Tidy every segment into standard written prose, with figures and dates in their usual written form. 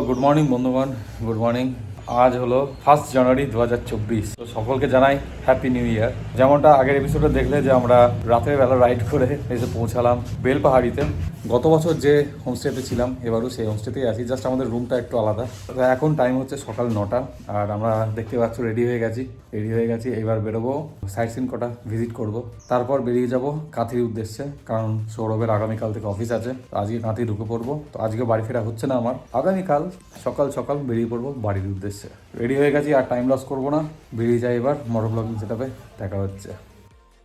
Good morning বন্ধুগণ, good morning. আজ হলো 1 জানুয়ারি 2024। তো সকলকে জানাই হ্যাপি নিউ ইয়ার। যেমনটা আগের এপিসোডে দেখলে যে আমরা রাতের বেলা রাইড করে এসে পৌঁছালাম বেলপাহাড়িতে। গত বছর যে হোমস্টেতে ছিলাম এবারও সেই হোমস্টেতেই আছি, জাস্ট আমাদের রুমটা একটু আলাদা। তো এখন টাইম হচ্ছে সকাল 9টা আর আমরা দেখতে পাচ্ছ রেডি হয়ে গেছি। এবার বেরোবো, সাইট সিন কটা ভিজিট করব, তারপর বেরিয়ে যাব কাঁথির উদ্দেশ্যে, কারণ সৌরভের আগামীকাল থেকে অফিস আছে। তো আজকে কাঁথি ঢুকে পড়বো। তো আজকে বাড়ি ফেরা হচ্ছে না আমার, আগামীকাল সকাল বেরিয়ে পড়বো বাড়ির উদ্দেশ্যে। রেডি হয়ে গেছি, আর টাইম লস করবো না, বেরিয়ে যাই এবার। মোটর ব্লগিং সেটআপে দেখা হচ্ছে।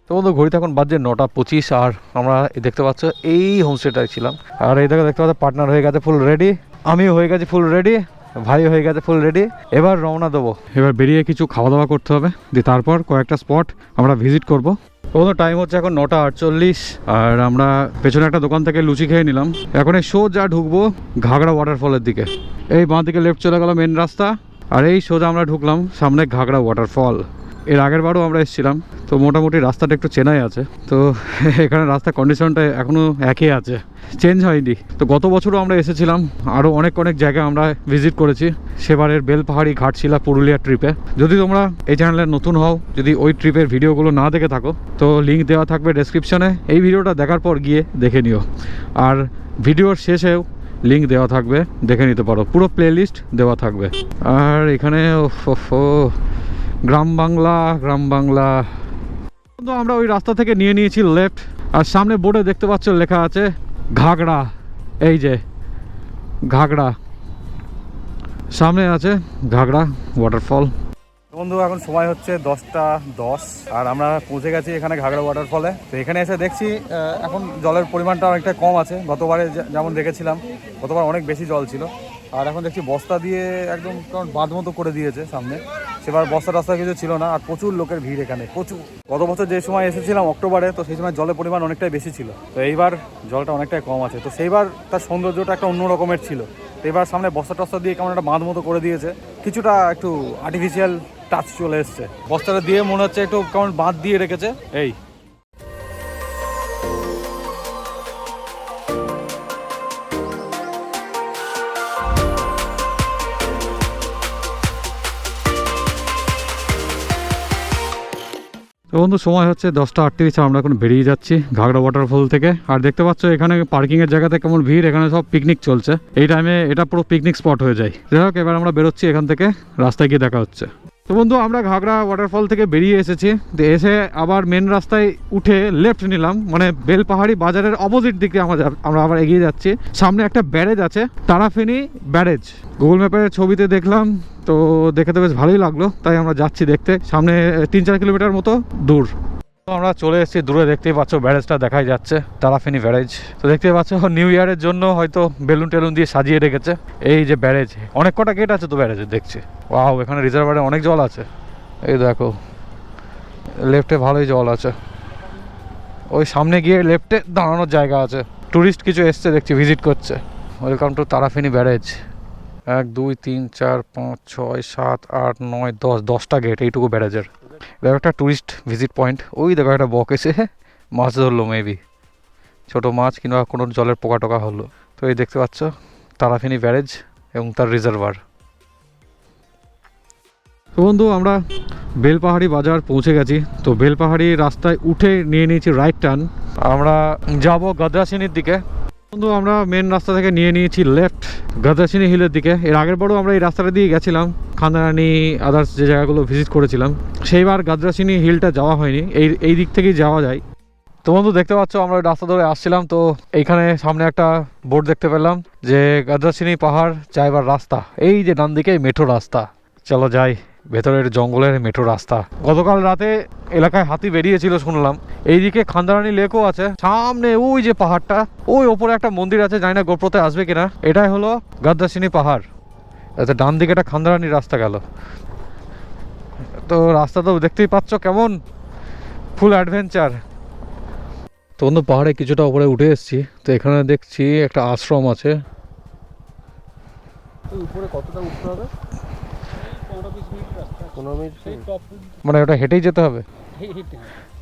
তো বন্ধু ঘড়িতে এখন বাজে 9:25 আর আমরা দেখতে পাচ্ছ এই হোমস্টেটায় ছিলাম। আর এই দেখতে পাচ্ছ পার্টনার হয়ে গেছে ফুল রেডি, আমিও হয়ে গেছি ফুল রেডি, ভাই হয়ে গেছে ফুল রেডি। এবার রওনা দেবো। এবার বেরিয়ে কিছু খাওয়া দাওয়া করতে হবে, দিয়ে তারপর কয়েকটা স্পট আমরা ভিজিট করবো। তো টাইম হচ্ছে এখন 9:48 আর আমরা পেছনে একটা দোকান থেকে লুচি খেয়ে নিলাম। এখন এই সোজা ঢুকবো ঘাগড়া ওয়াটারফলের দিকে। এই বাঁ দিকে লেফট চলে গেল মেন রাস্তা, আর এই সোজা আমরা ঢুকলাম সামনে ঘাগড়া ওয়াটারফল। এর আগের বারও আমরা এসেছিলাম, তো মোটামুটি রাস্তাটা একটু চেনাই আছে। তো এখানে রাস্তার কন্ডিশনটা এখনও একই আছে, চেঞ্জ হয়নি। তো গত বছরও আমরা এসেছিলাম, আরও অনেক জায়গা আমরা ভিজিট করেছি। সেবারের বেলপাহাড়ি ঘাটশিলা পুরুলিয়া ট্রিপে। যদি তোমরা এই চ্যানেলে নতুন হও, যদি ওই ট্রিপের ভিডিওগুলো না দেখে থাকো, তো লিঙ্ক দেওয়া থাকবে ডেসক্রিপশনে। এই ভিডিওটা দেখার পর গিয়ে দেখে নিও, আর ভিডিওর শেষেও লিঙ্ক দেওয়া থাকবে, দেখে নিতে পারো। পুরো প্লেলিস্ট দেওয়া থাকবে। আর এখানে গ্রাম বাংলা। তো আমরা ওই রাস্তা থেকে নিয়ে নিয়েছি লেফট, আর সামনে বোর্ডে দেখতে পাচ্ছ লেখা আছে ঘাগড়া। এই যে ঘাগড়া, সামনে আছে ঘাগড়া ওয়াটারফল। বন্ধু এখন সময় হচ্ছে 10:10 আর আমরা পৌঁছে গেছি এখানে ঘাগড়া ওয়াটারফলে। তো এখানে এসে দেখছি এখন জলের পরিমাণটা অনেকটা কম আছে। গতবারে যেমন দেখেছিলাম, গতবার অনেক বেশি জল ছিল। আর এখন দেখছি বস্তা দিয়ে একদম কারণ বাঁধ মতো করে দিয়েছে সামনে। সেবার বস্তা টস্তা কিছু ছিল না, আর প্রচুর লোকের ভিড় এখানে, প্রচুর। গত বছর যে সময় এসেছিলাম অক্টোবরে, তো সেই সময় জলের পরিমাণ অনেকটাই বেশি ছিল। তো এইবার জলটা অনেকটাই কম আছে। তো সেইবার তার সৌন্দর্যটা একটা অন্য রকমের ছিল। তো এবার সামনে বস্তা টস্তা দিয়ে কেমন একটা বাঁধ মতো করে দিয়েছে, কিছুটা একটু আর্টিফিশিয়াল টাচ চলে এসছে। বস্তাটা দিয়ে মনে হচ্ছে একটু কেমন বাঁধ দিয়ে রেখেছে। এই তো বন্ধু সময় হচ্ছে 10:38, আমরা এখন বেরিয়ে যাচ্ছি ঘাগড়া ওয়াটারফল থেকে। আর দেখতে পাচ্ছ এখানে পার্কিংয়ের জায়গাতে কেমন ভিড়, এখানে সব পিকনিক চলছে। এই টাইমে এটা পুরো পিকনিক স্পট হয়ে যায়। যাই হোক, এবার আমরা বেরোচ্ছি এখান থেকে, রাস্তায় গিয়ে দেখা হচ্ছে। তো বন্ধু আমরা ঘাগড়া ওয়াটারফল থেকে বেরিয়ে এসেছি, এসে আবার মেন রাস্তায় উঠে লেফট নিলাম, মানে বেলপাহাড়ি বাজারের অপোজিট দিকে আমরা আবার এগিয়ে যাচ্ছি। সামনে একটা ব্যারেজ আছে, তারাফেনী ব্যারেজ। গুগল ম্যাপের ছবিতে দেখলাম, তো দেখে তো বেশ ভালোই লাগলো, তাই আমরা যাচ্ছি দেখতে। সামনে 3-4 কিলোমিটার মতো দূর। তো আমরা চলে এসেছি, দূরে দেখতেই পাচ্ছ ব্যারেজটা দেখাই যাচ্ছে, তারাফেনী ব্যারেজ। তো দেখতেই পাচ্ছ নিউ ইয়ারের জন্য হয়তো বেলুন টেলুন দিয়ে সাজিয়ে রেখেছে। এই যে ব্যারেজ, অনেক কটা গেট আছে তো ব্যারেজে দেখছি। ওয়াও, এখানে রিজার্ভারে অনেক জল আছে। এই দেখো লেফটে ভালোই জল আছে, ওই সামনে গিয়ে লেফটে দাঁড়ানোর জায়গা আছে। টুরিস্ট কিছু এসছে দেখছি, ভিজিট করছে। Welcome to Tarafeni barrage. 1 2 3 4 5 6 7 8 9 10, 10টা গেট এইটুকু ব্যারেজের। দেখো একটা টুরিস্ট ভিজিট পয়েন্ট। ওই দেখো একটা বক এসে মাছ ধরলো, মেবি ছোটো মাছ কিংবা কোনো জলের পোকা টোকা হলো। তো এই দেখতে পাচ্ছ তারাফেনী ব্যারেজ এবং তার রিজার্ভার। তো বন্ধু আমরা বেলপাহাড়ি বাজার পৌঁছে গেছি। তো বেলপাহাড়ি রাস্তায় উঠে নিয়ে নিয়েছি রাইট টার্ন, আমরা যাব গাদ্রাসিনীর দিকে। বন্ধু আমরা মেন রাস্তা থেকে নিয়ে নিয়েছি লেফট গাদ্রাসিনী হিলের দিকে। এর আগের বারও আমরা এই রাস্তাটা দিয়ে গেছিলাম, খান্দারানি আদার্স যে জায়গাগুলো ভিজিট করেছিলাম। সেইবার গাদ্রাসিনী হিলটা যাওয়া হয়নি, এই দিক থেকেই যাওয়া যায়। তো বন্ধু দেখতে পাচ্ছ আমরা ওই রাস্তা ধরে আসছিলাম, তো এইখানে সামনে একটা বোর্ড দেখতে পেলাম যে গাদ্রাসিনী পাহাড় যাইবার রাস্তা। এই যে ডান দিকে মেঠো রাস্তা, চলো যাই ভেতরের জঙ্গলের মেঠো রাস্তা। গতকাল রাতে এলাকায় হাতি বেরিয়েছিল শুনলাম। এইদিকে খান্দারানি লেকও আছে, সামনে ওই যে পাহাড়টা, ওই ওপরে একটা মন্দির আছে, জানি না গোপ্রোতে আসবে কিনা। এটাই হলো গাদ্রাসিনী পাহাড়। এতে ডান দিকে একটা খান্দারানি রাস্তা গেল। তো রাস্তা তো দেখতেই পাচ্ছ কেমন ফুল অ্যাডভেঞ্চার। তো বন্ধু পাহাড়ে কিছুটা উপরে উঠে এসেছি, তো এখানে দেখছি একটা আশ্রম আছে। উপরে কতটা উঠতে হবে? 15 মিনিট, মানে ওটা হেঁটেই যেতে হবে?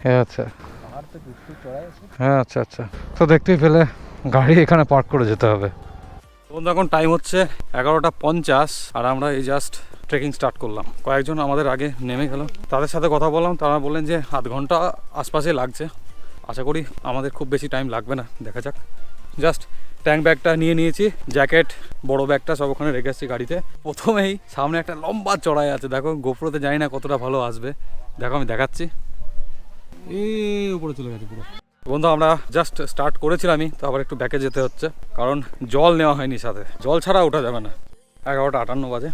হ্যাঁ আচ্ছা, হ্যাঁ আচ্ছা। তো দেখতেই পেলে গাড়ি এখানে পার্ক করে যেতে হবে। বন্ধু এখন টাইম হচ্ছে 11:50 আর আমরা এই জাস্ট ট্রেকিং স্টার্ট করলাম। কয়েকজন আমাদের আগে নেমে গেল, তাদের সাথে কথা বললাম, তারা বললেন যে আধ ঘন্টা আশপাশে লাগছে। আশা করি আমাদের খুব বেশি টাইম লাগবে না, দেখা যাক। জাস্ট ট্যাঙ্ক ব্যাগটা নিয়ে নিয়েছি, জ্যাকেট, বড় ব্যাগটা সব ওখানে রেখে এসেছি গাড়িতে। প্রথমেই সামনে একটা লম্বা চড়াই আছে, দেখো গোপ্রোতে জানি না কতটা ভালো আসবে, দেখো আমি দেখাচ্ছি। এই উপরে চলে গেছে পুরো। বন্ধু আমরা জাস্ট স্টার্ট করেছিলামই, তো আবার একটু ব্যাকে যেতে হচ্ছে, কারণ জল নেওয়া হয়নি সাথে, জল ছাড়া ওঠা যাবে না। 11:58 বাজে,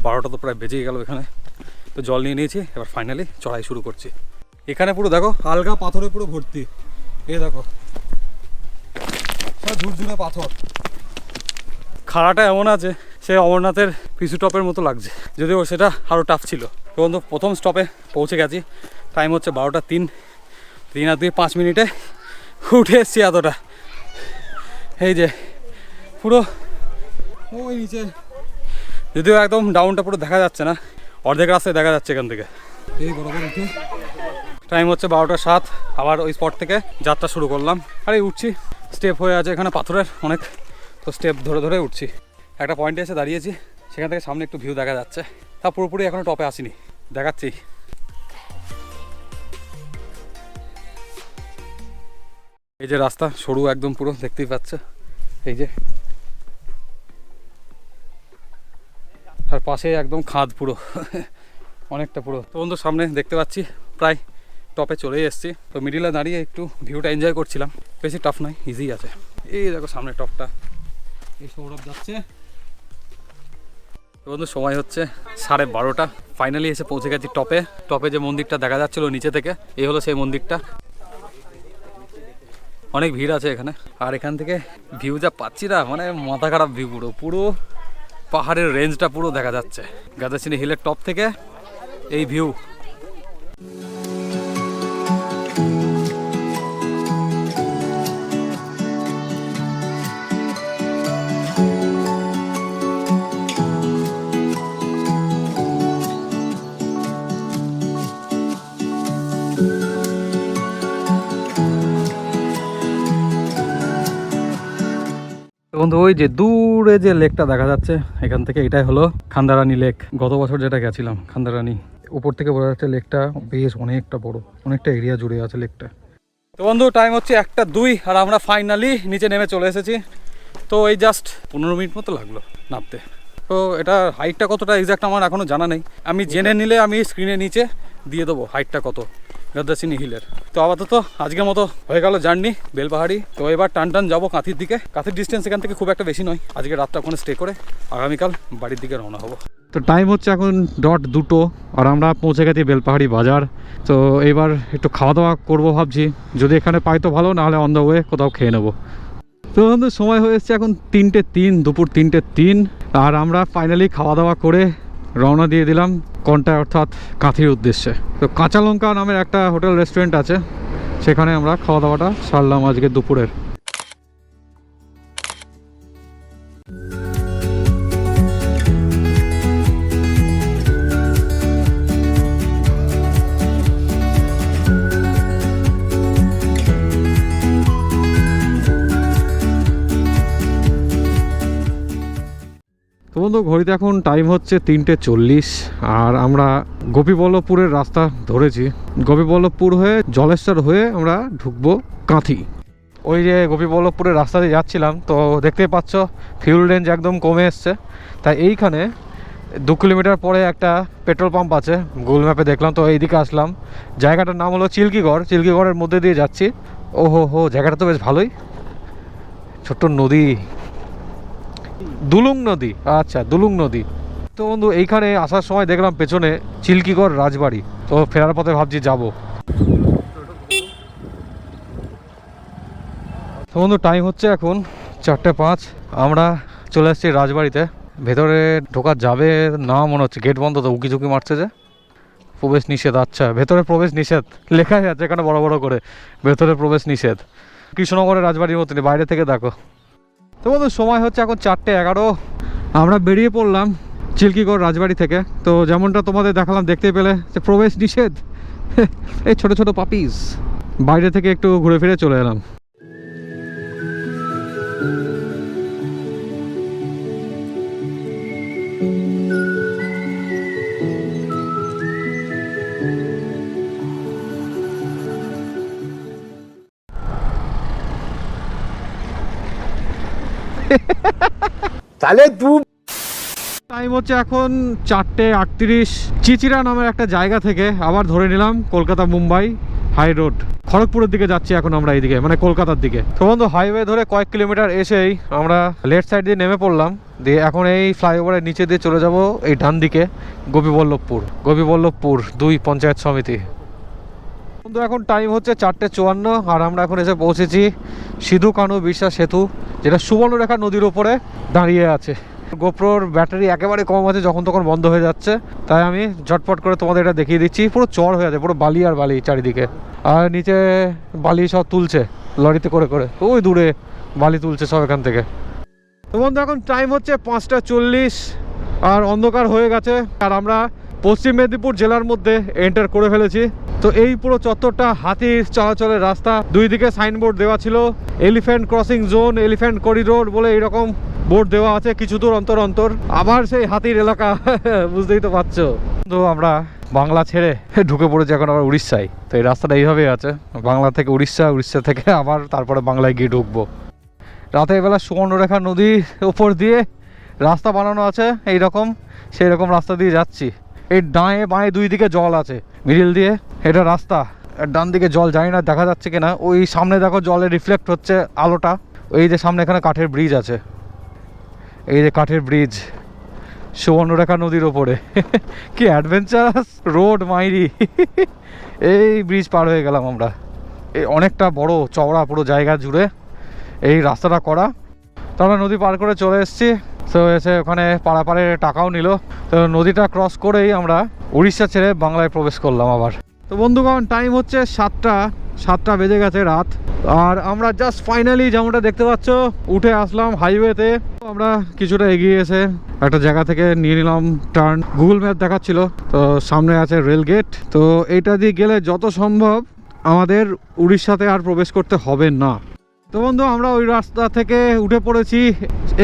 12টা তো প্রায় বেজেই গেল এখানে। তো জল নিয়ে নিয়েছি, এবার ফাইনালি চড়াই শুরু করছি। এখানে পুরো দেখো হালকা পাথরে পুরো ভর্তি, এই দেখো সব ঝুরঝুরে পাথর। খাড়াটা এমন আছে সে অমরনাথের পিছু টপের মতো লাগছে, যদিও সেটা আরও টাফ ছিল। তো বন্ধু প্রথম স্টপে পৌঁছে গেছি, টাইম হচ্ছে 12:03। 3 আর 2 5 মিনিটে উঠে এসছি এতটা। এই যে পুরো ওই নিচে, যদিও একদম ডাউনটা পুরো দেখা যাচ্ছে না, অর্ধেক রাস্তায় দেখা যাচ্ছে এখান থেকে। এই বরাবর উঠে টাইম হচ্ছে 12:07। আবার ওই স্পট থেকে যাত্রা শুরু করলাম। আর এই উঠছি, স্টেপ হয়ে আছে এখানে পাথরের অনেক, তো স্টেপ ধরে ধরে উঠছি। একটা পয়েন্টে এসে দাঁড়িয়েছি, সেখান থেকে সামনে একটু ভিউ দেখা যাচ্ছে। তা পুরোপুরি এখনও টপে আসিনি, দেখাচ্ছি। এই যে রাস্তা সরু একদম পুরো, দেখতেই পাচ্ছে এই যে, আর পাশে একদম খাদ পুরো অনেকটা পুরো। তো বন্ধু সামনে দেখতে পাচ্ছি প্রায় টপে চলেই এসেছি। তো মিডিলে দাঁড়িয়ে একটু ভিউটা এনজয় করছিলাম, বেশি টাফ নয়, ইজি আছে। এই দেখো সামনে টপটা, এই সৌরভ যাচ্ছে। তো বন্ধু সময় হচ্ছে 12:30, ফাইনালি এসে পৌঁছে গেছি টপে। টপে যে মন্দিরটা দেখা যাচ্ছিল নিচে থেকে, এই হলো সেই মন্দিরটা। অনেক ভিড় আছে এখানে, আর এখান থেকে ভিউ যা পাচ্ছি না, মানে মাথা খারাপ ভিউ, পুরো পুরো পাহাড়ের রেঞ্জটা পুরো দেখা যাচ্ছে গাদাচিনি হিলের টপ থেকে এই ভিউ। বন্ধু ওই যে দূরে যে লেকটা দেখা যাচ্ছে এখান থেকে, এটাই হলো খান্দারানি লেক। গত বছর যেটা গেছিলাম খান্দারানি, উপর থেকে বোঝা যাচ্ছে লেকটা বেশ অনেকটা বড়, অনেকটা এরিয়া জুড়ে আছে লেকটা। তো বন্ধু টাইম হচ্ছে 1:02 আর আমরা ফাইনালি নিচে নেমে চলে এসেছি। তো এই জাস্ট 15 মিনিট মতো লাগলো নামতে। তো এটা হাইটটা কতটা এক্স্যাক্ট আমার এখনও জানা নেই, আমি জেনে নিলে আমি স্ক্রিনের নিচে দিয়ে দেবো হাইটটা কত গাদাচিনি হিলের। তো আপাতত আজকের মতো হয়ে গেল জার্নি বেলপাহাড়ি। তো এবার টান টান যাবো কাঁথির দিকে। কাঁথির ডিস্টেন্স এখান থেকে খুব একটা বেশি নয়, আজকে রাতটা ওখানে স্টে করে আগামীকাল বাড়ির দিকে রওনা হবো। তো টাইম হচ্ছে এখন 2:00 আর আমরা পৌঁছে গেছি বেলপাহাড়ি বাজার। তো এবার একটু খাওয়া দাওয়া করবো ভাবছি, যদি এখানে পাই তো ভালো, নাহলে অন দ্য ওয়ে কোথাও খেয়ে নেবো। তো আমাদের সময় হয়ে এসছে এখন 3:03, দুপুর 3:03, আর আমরা ফাইনালি খাওয়া দাওয়া করে রওনা দিয়ে দিলাম কন্টায়, অর্থাৎ কাঁথির উদ্দেশ্যে। তো কাঁচা লঙ্কা নামের একটা হোটেল রেস্টুরেন্ট আছে, সেখানে আমরা খাওয়া দাওয়াটা সারলাম আজকে দুপুরের। তো বন্ধু ঘড়িতে এখন টাইম হচ্ছে 3:40 আর আমরা গোপীবল্লভপুরের রাস্তা ধরেছি। গোপীবল্লভপুর হয়ে জলেশ্বর হয়ে আমরা ঢুকবো কাঁথি। ওই যে গোপীবল্লভপুরের রাস্তা দিয়ে যাচ্ছিলাম, তো দেখতেই পাচ্ছ ফিউল রেঞ্জ একদম কমে এসছে। তাই এইখানে 2 কিলোমিটার পরে একটা পেট্রোল পাম্প আছে, গুগল ম্যাপে দেখলাম, তো এইদিকে আসলাম। জায়গাটার নাম হলো চিল্কিগড়, চিল্কিগড়ের মধ্যে দিয়ে যাচ্ছি। ওহো হো, জায়গাটা তো বেশ ভালোই, ছোট্ট নদী, দুলুং নদী, আচ্ছা দুলুং নদী। তো বন্ধু এইখানে আসার সময় দেখলাম পেছনে চিল্কিগড় রাজবাড়ি, তো ফেরার পথে ভাবছি যাব। তো বন্ধু টাইম হচ্ছে এখন 4:05, আমরা চলে আসছি রাজবাড়িতে। ভেতরে ঢোকা যাবে না মনে হচ্ছে, গেট বন্ধ, তো উকি ঝুঁকি মারছে যে প্রবেশ নিষেধ। আচ্ছা ভেতরে প্রবেশ নিষেধ লেখাই আছে এখানে বড় বড় করে, ভেতরে প্রবেশ নিষেধ। কৃষ্ণনগরের রাজবাড়ির মতনই, বাইরে থেকে দেখো। তো বন্ধু সময় হচ্ছে এখন 4:11, আমরা বেরিয়ে পড়লাম চিল্কিগড় রাজবাড়ি থেকে। তো যেমনটা তোমাদের দেখালাম, দেখতে পেলে যে প্রবেশ নিষেধ, এই ছোট ছোট পাপিস। বাইরে থেকে একটু ঘুরে ফিরে চলে এলাম। তাহলে তুই টাইম হচ্ছে এখন 4:38। চিচিরা নামের একটা জায়গা থেকে আবার ধরে নিলাম কলকাতা মুম্বাই হাই রোড। খড়গপুরের দিকে যাচ্ছি এখন আমরা এইদিকে, মানে কলকাতার দিকে। তো বন্ধু হাইওয়ে ধরে কয়েক কিলোমিটার এসেই আমরা লেফট সাইড দিয়ে নেমে পড়লাম, দিয়ে এখন এই ফ্লাইওভারের নিচে দিয়ে চলে যাব এই ডান দিকে গোপীবল্লভপুর 2 পঞ্চায়েত সমিতি। বন্ধু এখন টাইম হচ্ছে 4:54 আর আমরা এখন এসে পৌঁছেছি সিধু কানু বিরসা সেতু, যেটা সুবর্ণরেখা নদীর উপরে দাঁড়িয়ে আছে। গোপ্রোর ব্যাটারি একেবারে কম আছে, যখন তখন বন্ধ হয়ে যাচ্ছে, তাই আমি ঝটপট করে তোমাদের এটা দেখিয়ে দিচ্ছি। পুরো চড় হয়ে আছে, পুরো বালি আর বালি চারিদিকে, আর নিচে বালি সব তুলছে লরিতে করে করে, ওই দূরে বালি তুলছে সব এখান থেকে। তো বন্ধু এখন টাইম হচ্ছে 5:40 আর অন্ধকার হয়ে গেছে, আর আমরা পশ্চিম মেদিনীপুর জেলার মধ্যে এন্টার করে ফেলেছি। তো এই পুরো চত্বরটা হাতির চলাচলের রাস্তা, দুই দিকে সাইনবোর্ড দেওয়া ছিল, elephant crossing zone, elephant corridor বলে এইরকম বোর্ড দেওয়া আছে কিছু দূর অন্তর অন্তর। আবার সেই হাতির এলাকা বুঝতেই তো পারছো। তো আমরা বাংলা ছেড়ে ঢুকে পড়েছি এখন আবার উড়িষ্যায়। তো এই রাস্তাটা এইভাবেই আছে, বাংলা থেকে উড়িষ্যা, উড়িষ্যা থেকে আবার তারপরে বাংলায় গিয়ে ঢুকবো। রাতের বেলা সুবর্ণরেখা নদীর উপর দিয়ে রাস্তা বানানো আছে এইরকম, সেই রকম রাস্তা দিয়ে যাচ্ছি। এই ডাঁয়ে বাঁয়ে দুই দিকে জল আছে, মিডিল দিয়ে এটা রাস্তা, ডান দিকে জল জানি না দেখা যাচ্ছে কিনা। ওই সামনে দেখো জলে রিফ্লেক্ট হচ্ছে আলোটা, এই যে সামনে এখানে কাঠের ব্রিজ আছে, এই যে কাঠের ব্রিজ সুবর্ণরেখা নদীর ওপরে কি অ্যাডভেঞ্চারাস রোড মাইরি এই ব্রিজ পার হয়ে গেলাম আমরা। এই অনেকটা বড় চওড়া পুরো জায়গা জুড়ে এই রাস্তাটা করা। তো আমরা নদী পার করে চলে এসেছি। তো এসে ওখানে পাড়াপাড়ে টাকাও নিল। তো নদীটা ক্রস করেই আমরা উড়িষ্যা ছেড়ে বাংলায় প্রবেশ করলাম আবার। তো বন্ধুগণ টাইম হচ্ছে 7টা বেজে গেছে রাত, আর আমরা জাস্ট ফাইনালি যেমনটা দেখতে পাচ্ছ উঠে আসলাম হাইওয়েতে। আমরা কিছুটা এগিয়ে এসে একটা জায়গা থেকে নিয়ে নিলাম টার্ন। গুগল ম্যাপ দেখাচ্ছিল, তো সামনে আছে রেল গেট। তো এইটা দিয়ে গেলে যত সম্ভব আমাদের উড়িষ্যাতে আর প্রবেশ করতে হবে না। তো বন্ধু আমরা ওই রাস্তা থেকে উঠে পড়েছি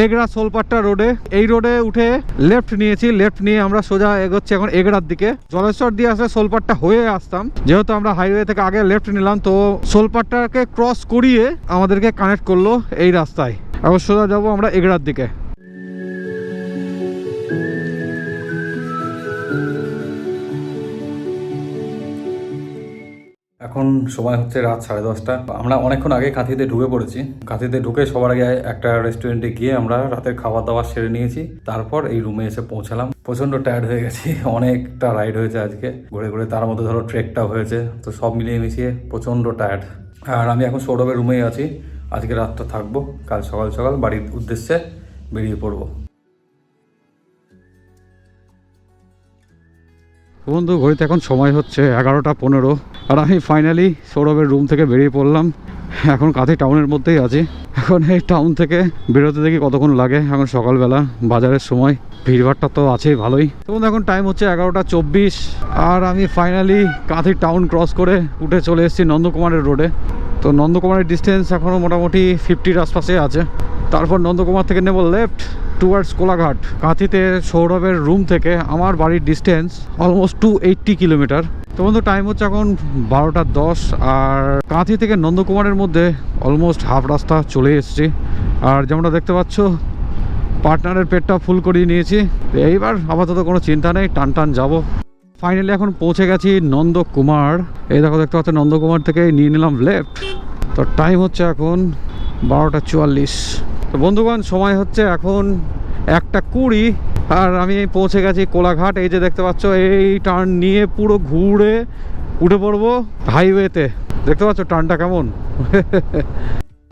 এগরা সোলপাট্টা রোডে। এই রোডে উঠে লেফট নিয়েছি, লেফট নিয়ে আমরা সোজা এগোচ্ছি এখন এগরার দিকে। জলেশ্বর দিয়ে আসলে সোলপাট্টা হয়ে আসতাম, যেহেতু আমরা হাইওয়ে থেকে আগে লেফট নিলাম, তো সোলপাট্টাকে ক্রস করিয়ে আমাদেরকে কানেক্ট করলো এই রাস্তায়। এখন সোজা যাবো আমরা এগরার দিকে। এখন সময় হচ্ছে রাত 10:30। আমরা অনেকক্ষণ আগে কাঁথিতে ঢুকে পড়েছি। কাঁথিতে ঢুকে সবার আগে একটা রেস্টুরেন্টে গিয়ে আমরা রাতের খাবার দাবার সেরে নিয়েছি, তারপর এই রুমে এসে পৌঁছালাম। প্রচন্ড টায়ার্ড হয়ে গেছি, অনেকটা রাইড হয়েছে আজকে ঘুরে ঘুরে, তার মধ্যে ধরো ট্রেকটাও হয়েছে, তো সব মিলিয়ে মিশিয়ে প্রচন্ড টায়ার্ড। আর আমি এখন সৌরভের রুমেই আছি, আজকে রাতটা থাকবো, কাল সকাল সকাল বাড়ির উদ্দেশ্যে বেরিয়ে পড়বো। বন্ধু ঘড়িতে এখন সময় হচ্ছে 11:15 আর আমি ফাইনালি সৌরভের রুম থেকে বেরিয়ে পড়লাম। এখন কাঁথি টাউনের মধ্যেই আছি। এখন এই টাউন থেকে বেরোতে দেখি কতক্ষণ লাগে। এখন সকালবেলা বাজারের সময়, ভিড়ভাড়টা তো আছেই ভালোই। তো বন্ধু এখন টাইম হচ্ছে 11:24 আর আমি ফাইনালি কাঁথি টাউন ক্রস করে উঠে চলে এসেছি নন্দকুমারের রোডে। তো নন্দকুমারের ডিস্টেন্স এখনও মোটামুটি 50-র আশপাশে আছে। তারপর নন্দকুমার থেকে নেব লেফট টুয়ার্ডস কোলাঘাট। কাঁথিতে সৌরভের রুম থেকে আমার বাড়ির ডিস্টেন্স অলমোস্ট 280 কিলোমিটার। তো বন্ধু টাইম হচ্ছে এখন 12:10 আর কাঁথি থেকে নন্দকুমারের মধ্যে অলমোস্ট হাফ রাস্তা চলে এসেছি। আর যেমনটা দেখতে পাচ্ছ পার্টনারের পেটটা ফুল করিয়ে নিয়েছি। এইবার আপাতত কোনো চিন্তা নেই, টান টান যাবো। ফাইনালি এখন পৌঁছে গেছি নন্দকুমার। এই দেখো দেখতে পাচ্ছ নন্দকুমার থেকে নিয়ে নিলাম লেফট। তো টাইম হচ্ছে এখন 12:44। তো বন্ধুগণ সময় হচ্ছে এখন 1:20 আর আমি পৌঁছে গেছি কোলাঘাট। এই যে দেখতে পাচ্ছ এই টার্ন নিয়ে পুরো ঘুরে উঠে পড়বো হাইওয়েতে। দেখতে পাচ্ছ টার্নটা কেমন।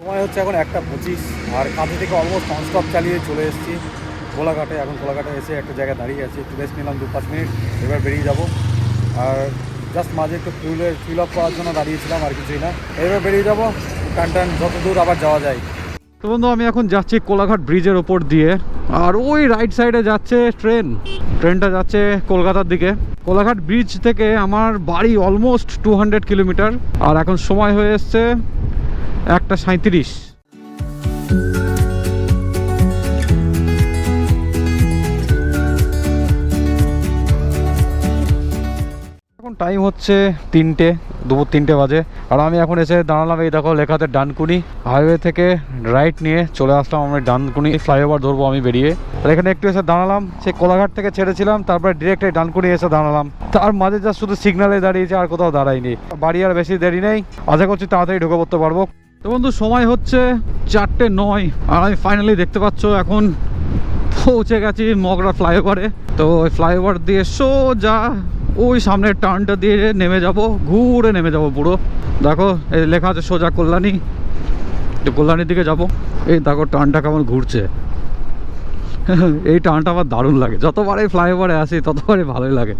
সময় হচ্ছে এখন 1:25 আর কাঁথি থেকে অলমোস্ট ননস্টপ চালিয়ে চলে এসেছি কোলাঘাটে। এখন কোলাঘাটে এসে একটা জায়গায় দাঁড়িয়ে আছি, একটু রেস্ট নিলাম 2-5 মিনিট, এবার বেরিয়ে যাব। আর জাস্ট মাঝে একটু ফিল আপ করার জন্য দাঁড়িয়েছিলাম, আর কিছুই না। এবার বেরিয়ে যাব, টান টান যত দূর আবার যাওয়া যায়। তো বন্ধু আমি এখন যাচ্ছি কোলাঘাট ব্রিজের ওপর দিয়ে, আর ওই রাইট সাইডে যাচ্ছে ট্রেনটা যাচ্ছে কলকাতার দিকে। কোলাঘাট ব্রিজ থেকে আমার বাড়ি অলমোস্ট 200 কিলোমিটার। আর এখন সময় হয়ে এসছে 1:37। এখন টাইম হচ্ছে 3টে, দুপুর 3টে বাজে। আর আমি এখন এসে দাঁড়ালাম, এই দেখো লেখাতে ডানকুনি। হাইওয়ে থেকে রাইট নিয়ে চলে আসলাম আমি ডানকুনি ফ্লাইওভার ধরবো আমি বেরিয়ে। আর এখানে একটু এসে দাঁড়ালাম, সেই কোলাঘাট থেকে ছেড়েছিলাম, তারপরে ডিরেক্ট এই ডানকুনি এসে দাঁড়ালাম। তার মাঝে যা শুধু সিগনালে দাঁড়িয়েছে, আর কোথাও দাঁড়াইনি। বাড়ি আর বেশি দেরি নেই, আশা করছি তাড়াতাড়ি ঢুকে পড়তে পারবো। তো বন্ধু সময় হচ্ছে 4:09 আর আমি ফাইনালি দেখতে পাচ্ছ এখন পৌঁছে গেছি মগরা ফ্লাইওভারে। তো ওই ফ্লাইওভার দিয়ে সোজা ওই সামনের টার্নটা দিয়ে নেমে যাব, ঘুরে নেমে যাব পুরো। দেখো এই লেখা আছে সোজা কল্যাণী, তো কল্যাণীর দিকে যাব। এই দেখো টার্নটা কেমন ঘুরছে। এই টার্নটা আমার দারুণ লাগে, যতবারই ফ্লাইওভারে আসি ততবারই ভালোই লাগে।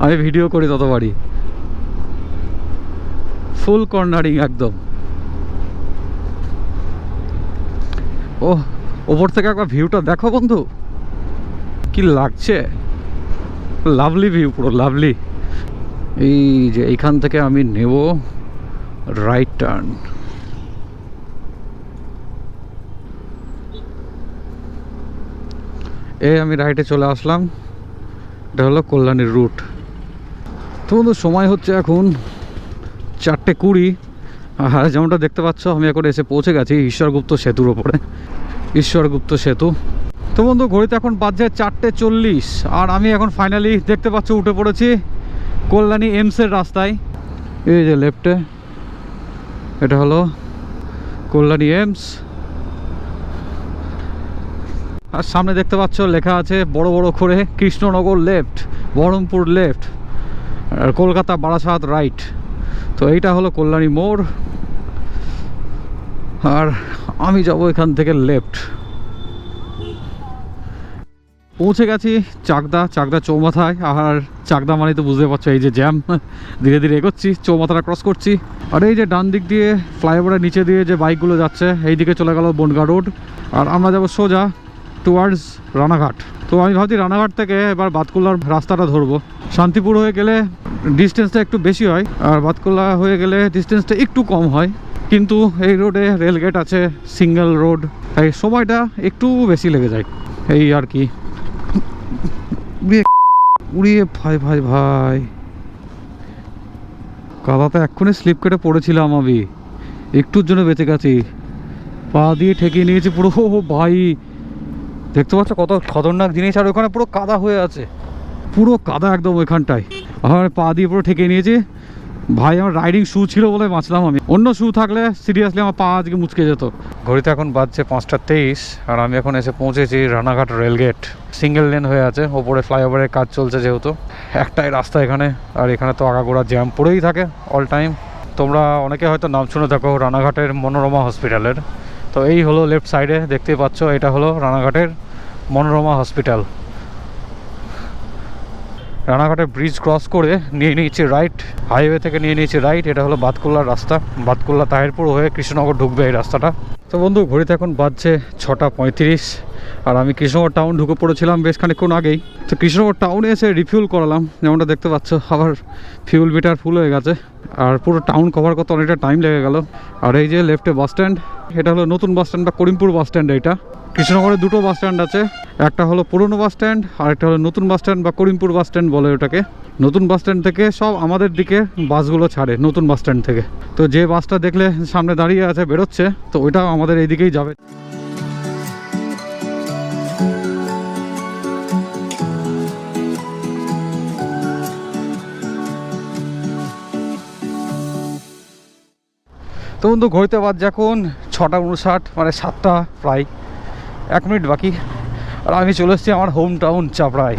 আমি ভিডিও করি ততবারই। ফুল কর্নারিং একদম। ও ওপর থেকে একবার ভিউটা দেখো বন্ধু, কি লাগছে, লাভলি ভিউ, পুরো লাভলি। এই যে এইখান থেকে আমি নেব রাইট টার্ন। আমি রাইটে চলে আসলাম, এটা হলো কল্যাণীর রুট। তো বন্ধু সময় হচ্ছে এখন 4:20। আর যেমনটা দেখতে পাচ্ছ আমি এখন এসে পৌঁছে গেছি ঈশ্বরগুপ্ত সেতুর ওপরে, ঈশ্বরগুপ্ত সেতু। তো বন্ধু ঘড়িতে এখন বাজছে 4:40 আর আমি এখন ফাইনালি দেখতে পাচ্ছ উঠে পড়েছি কল্যাণী এমসের রাস্তায়। এই যে লেফটে এটা হলো কল্যাণী এমস। আর সামনে দেখতে পাচ্ছ লেখা আছে বড় বড় করে কৃষ্ণনগর লেফট, বহরমপুর লেফট, আর কলকাতা বারাসাত রাইট। তো এইটা হলো কল্যাণী মোড় আর আমি যাব এখান থেকে লেফট। পৌঁছে গেছি চাকদা চৌমাথায়। আর চাকদা মানে তো বুঝতে পারছো এই যে জ্যাম, ধীরে ধীরে এগোচ্ছি, চৌমাথাটা ক্রস করছি। আর এই যে ডান দিক দিয়ে ফ্লাইওভারের নিচে দিয়ে যে বাইকগুলো যাচ্ছে এই দিকে চলে গেল বনগা রোড। আর আমরা যাব সোজা টুয়ার্ডস রানাঘাট। তো আমি ভাবছি রানাঘাট থেকে এবার বাতকুল্লার রাস্তাটা ধরবো। শান্তিপুর হয়ে গেলে ডিস্টেন্সটা একটু বেশি হয়, আর বাতকুল্লা হয়ে গেলে ডিস্টেন্সটা একটু কম হয়। কিন্তু এই রোডে রেলগেট আছে, সিঙ্গেল রোড, তাই সময়টা একটু বেশি লেগে যায় এই আর কি। উড়িয়ে ভাই ভাই ভাই, কাদাতে এক্ষুনি স্লিপ কেটে পড়েছিলাম আমি, একটুর জন্য বেঁচে গেছি। পা দিয়ে ঠেকিয়ে নিয়েছি পুরো। ভাই দেখতে পাচ্ছ কত খতরনাক জিনিস। আর ওখানে পুরো কাদা হয়ে আছে, পুরো কাদা একদম ওইখানটায়। আমার পা দিয়ে পুরো ঠেকিয়ে নিয়েছি। ভাই আমার রাইডিং শ্যু ছিল বলে বাঁচলাম আমি, অন্য শ্যু থাকলে সিরিয়াসলি আমার পা আজকে মুচকে যেত। ঘড়িতে এখন বাজছে 5:23 আর আমি এখন এসে পৌঁছেছি রানাঘাট রেলগেট। সিঙ্গেল লেন হয়ে আছে, ওপরে ফ্লাইওভারের কাজ চলছে যেহেতু, একটাই রাস্তা এখানে। আর এখানে তো আগাগোড়া জ্যাম পড়েই থাকে অল টাইম। তোমরা অনেকে হয়তো নাম শুনে থাকো রানাঘাটের মনোরমা হসপিটালের। তো এই হলো লেফট সাইডে দেখতেই পাচ্ছ, এটা হলো রানাঘাটের মনোরমা হসপিটাল। রানাঘাটের ব্রিজ ক্রস করে নিয়ে নিয়েছি রাইট, হাইওয়ে থেকে নিয়ে নিয়েছি রাইট। এটা হলো বাতকুল্লার রাস্তা, বাতকুল্লা তাহিরপুর হয়ে কৃষ্ণনগর ঢুকবে এই রাস্তাটা। তো বন্ধু ঘড়িতে এখন বাজছে 6:35 আর আমি কৃষ্ণনগর টাউন ঢুকে পড়েছিলাম বেশ খানিকক্ষণ আগেই। তো কৃষ্ণনগর টাউনে এসে রিফিউল করালাম, যেমনটা দেখতে পাচ্ছ আবার ফিউল মিটার ফুল হয়ে গেছে। আর পুরো টাউন কভার করতে অনেকটা টাইম লেগে গেল। আর এই যে লেফটে বাস স্ট্যান্ড, এটা হলো নতুন বাস স্ট্যান্ড বা করিমপুর বাস স্ট্যান্ড। এইটা কৃষ্ণনগরে দুটো বাস স্ট্যান্ড আছে, একটা হলো পুরনো বাস স্ট্যান্ড আর একটা হলো নতুন বাস স্ট্যান্ড বা করিমপুর বাস স্ট্যান্ড বলে ওটাকে। নতুন বাস স্ট্যান্ড থেকে সব আমাদের দিকে বাসগুলো ছাড়ে নতুন বাস স্ট্যান্ড থেকে। তো যে বাসটা দেখলে সামনে দাঁড়িয়ে আছে বেরোচ্ছে, তো ওইটাও আমাদের এই দিকেই যাবে। তো বন্ধু ঘড়িতে বাজছে এখন 6:59, মানে 7টা প্রায় 1 মিনিট বাকি। আর আমি চলে এসেছি আমার হোম টাউন চাপড়ায়।